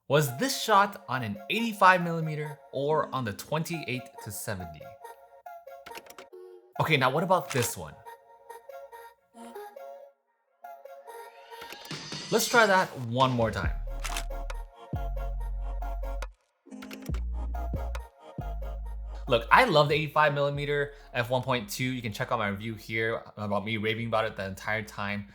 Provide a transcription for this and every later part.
Was this shot on an 85mm or on the 28-70? Okay, now what about this one? Let's try that one more time. Look, I love the 85mm F1.2. You can check out my review here about me raving about it the entire time.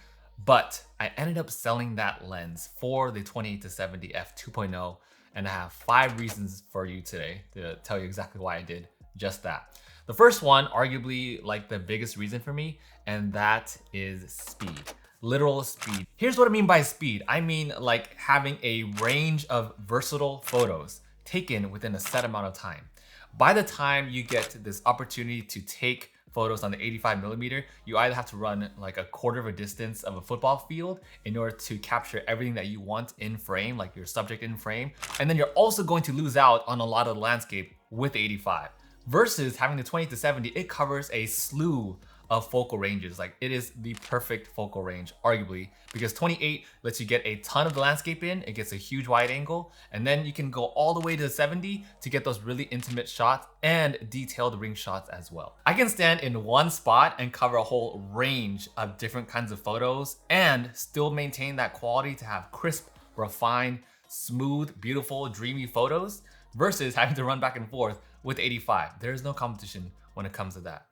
But I ended up selling that lens for the 28-70 F2.0, and I have 5 reasons for you today to tell you exactly why I did just that. The first one, arguably like the biggest reason for me, and that is speed. Literal speed. Here's what I mean by speed. I mean like having a range of versatile photos taken within a set amount of time. By the time you get this opportunity to take photos on the 85mm, you either have to run like a quarter of a distance of a football field in order to capture everything that you want in frame, like your subject in frame. And then you're also going to lose out on a lot of the landscape with the 85. Versus having the 20-70, it covers a slew of focal ranges. Like it is the perfect focal range, arguably, because 28 lets you get a ton of the landscape in, it gets a huge wide angle, and then you can go all the way to the 70 to get those really intimate shots and detailed ring shots as well. I can stand in one spot and cover a whole range of different kinds of photos and still maintain that quality to have crisp, refined, smooth, beautiful, dreamy photos versus having to run back and forth with 85. There is no competition when it comes to that.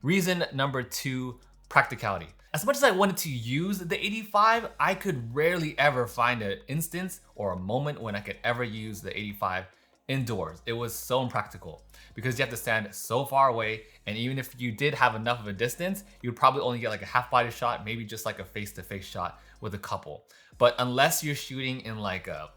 Reason number 2, practicality. As much as I wanted to use the 85, I could rarely ever find an instance or a moment when I could ever use the 85 indoors. It was so impractical because you have to stand so far away, and even if you did have enough of a distance, you'd probably only get like a half-body shot, maybe just like a face-to-face shot with a couple. But unless you're shooting in like a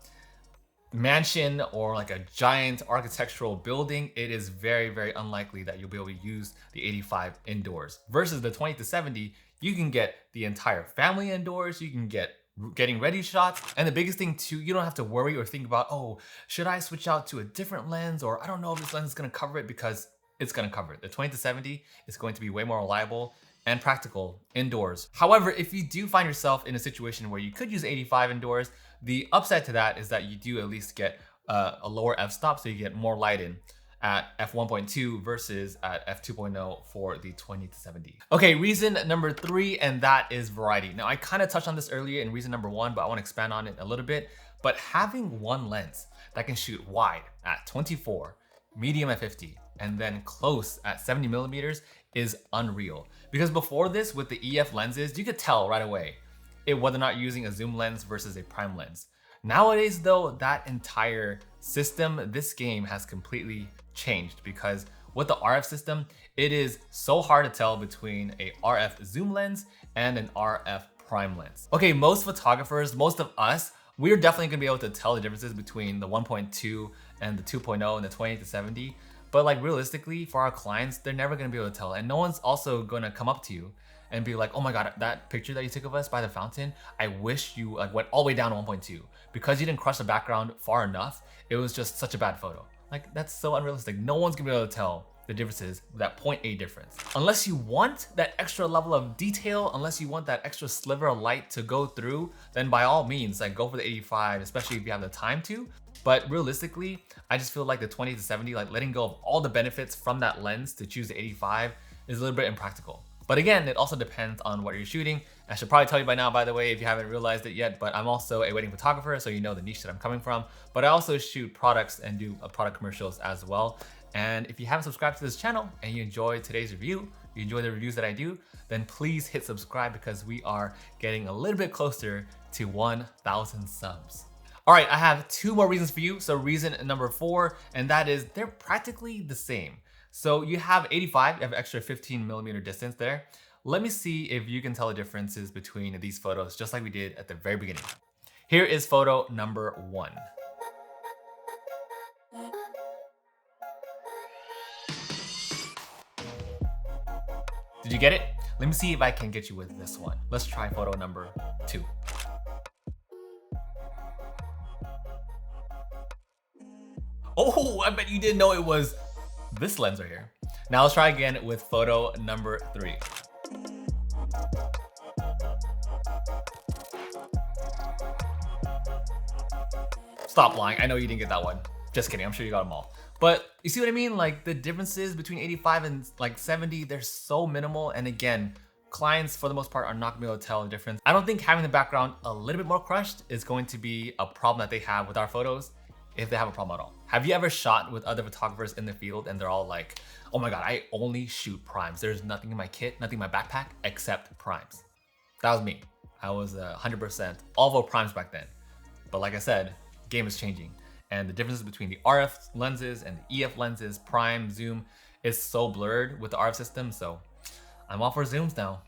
mansion or like a giant architectural building, it is very, very unlikely that you'll be able to use the 85 indoors. Versus the 20-70, you can get the entire family indoors, you can get getting ready shots, and the biggest thing too, you don't have to worry or think about, oh, should I switch out to a different lens, or I don't know if this lens is gonna cover it, because it's gonna cover it. The 20-70 is going to be way more reliable and practical indoors. However, if you do find yourself in a situation where you could use 85 indoors, the upside to that is that you do at least get a lower f-stop, so you get more light in at f1.2 versus at f2.0 for the 20-70. Okay, reason number 3, and that is variety. Now, I kind of touched on this earlier in reason number 1, but I want to expand on it a little bit. But having one lens that can shoot wide at 24, medium at 50, and then close at 70mm is unreal. Because before this, with the EF lenses, you could tell right away whether or not you're using a zoom lens versus a prime lens. Nowadays though, that entire system, this game has completely changed, because with the RF system, it is so hard to tell between a RF zoom lens and an RF prime lens. Okay, most photographers, most of us, we're definitely gonna be able to tell the differences between the 1.2 and the 2.0 and the 20-70. But like realistically, for our clients, they're never gonna be able to tell. And no one's also gonna come up to you and be like, oh my God, that picture that you took of us by the fountain, I wish you like went all the way down to 1.2. Because you didn't crush the background far enough, it was just such a bad photo. Like, that's so unrealistic. No one's gonna be able to tell the differences, that 0.8 difference. Unless you want that extra level of detail, unless you want that extra sliver of light to go through, then by all means, like go for the 85, especially if you have the time to. But realistically, I just feel like the 20-70, like letting go of all the benefits from that lens to choose the 85 is a little bit impractical. But again, it also depends on what you're shooting. I should probably tell you by now, by the way, if you haven't realized it yet, but I'm also a wedding photographer, so you know the niche that I'm coming from. But I also shoot products and do product commercials as well. And if you haven't subscribed to this channel and you enjoyed today's review, you enjoy the reviews that I do, then please hit subscribe, because we are getting a little bit closer to 1,000 subs. All right, I have 2 more reasons for you. So reason number 4, and that is they're practically the same. So you have 85, you have extra 15mm distance there. Let me see if you can tell the differences between these photos, just like we did at the very beginning. Here is photo number 1. Did you get it? Let me see if I can get you with this one. Let's try photo number 2. Oh, I bet you didn't know it was this lens right here. Now let's try again with photo number 3. Stop lying. I know you didn't get that one. Just kidding. I'm sure you got them all. But you see what I mean? Like the differences between 85 and like 70, they're so minimal. And again, clients for the most part are not gonna be able to tell the difference. I don't think having the background a little bit more crushed is going to be a problem that they have with our photos, if they have a problem at all. Have you ever shot with other photographers in the field and they're all like, oh my God, I only shoot primes. There's nothing in my kit, nothing in my backpack except primes. That was me. I was 100% all about primes back then. But like I said, game is changing. And the differences between the RF lenses and the EF lenses, prime, zoom, is so blurred with the RF system. So I'm all for zooms now.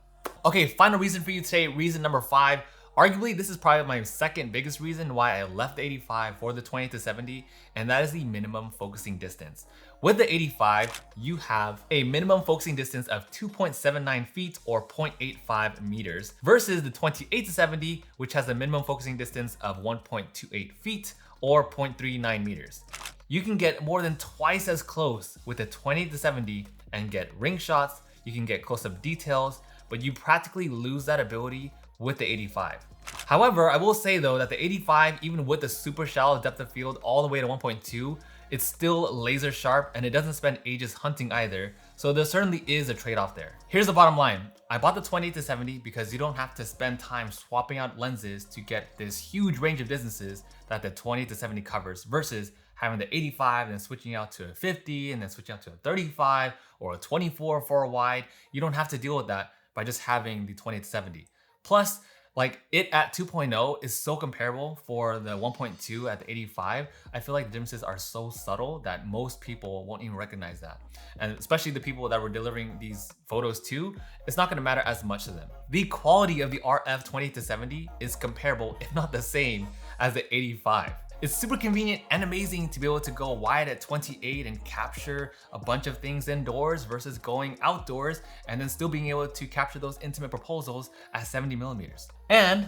Okay, final reason for you today, reason number 5. Arguably, this is probably my second biggest reason why I left the 85 for the 20-70, and that is the minimum focusing distance. With the 85, you have a minimum focusing distance of 2.79 feet or 0.85 meters versus the 28-70, which has a minimum focusing distance of 1.28 feet or 0.39 meters. You can get more than twice as close with the 20-70 and get ring shots, you can get close-up details, but you practically lose that ability with the 85. However, I will say though that the 85, even with the super shallow depth of field all the way to 1.2, it's still laser sharp and it doesn't spend ages hunting either. So there certainly is a trade-off there. Here's the bottom line. I bought the 20-70 because you don't have to spend time swapping out lenses to get this huge range of distances that the 20-70 covers versus having the 85 and then switching out to a 50 and then switching out to a 35 or a 24 for a wide. You don't have to deal with that by just having the 20-70. Plus, like it at 2.0 is so comparable for the 1.2 at the 85. I feel like the differences are so subtle that most people won't even recognize that. And especially the people that we're delivering these photos to, it's not gonna matter as much to them. The quality of the RF 20-70 is comparable, if not the same, as the 85. It's super convenient and amazing to be able to go wide at 28 and capture a bunch of things indoors versus going outdoors and then still being able to capture those intimate proposals at 70mm. And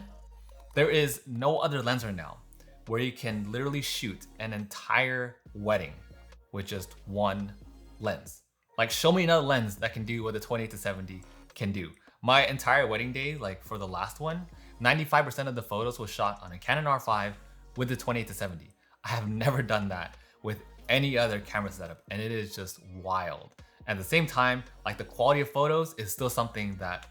there is no other lens right now where you can literally shoot an entire wedding with just one lens. Like show me another lens that can do what the 20-70 can do. My entire wedding day, like for the last one, 95% of the photos was shot on a Canon R5 with the 20-70. I have never done that with any other camera setup and it is just wild. At the same time, like the quality of photos is still something that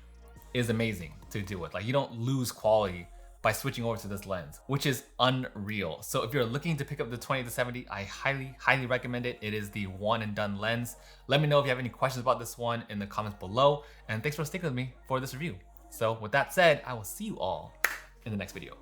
is amazing to deal with. Like you don't lose quality by switching over to this lens, which is unreal. So if you're looking to pick up the 20-70, I highly recommend it. It is the one and done lens. Let me know if you have any questions about this one in the comments below. And thanks for sticking with me for this review. So with that said, I will see you all in the next video.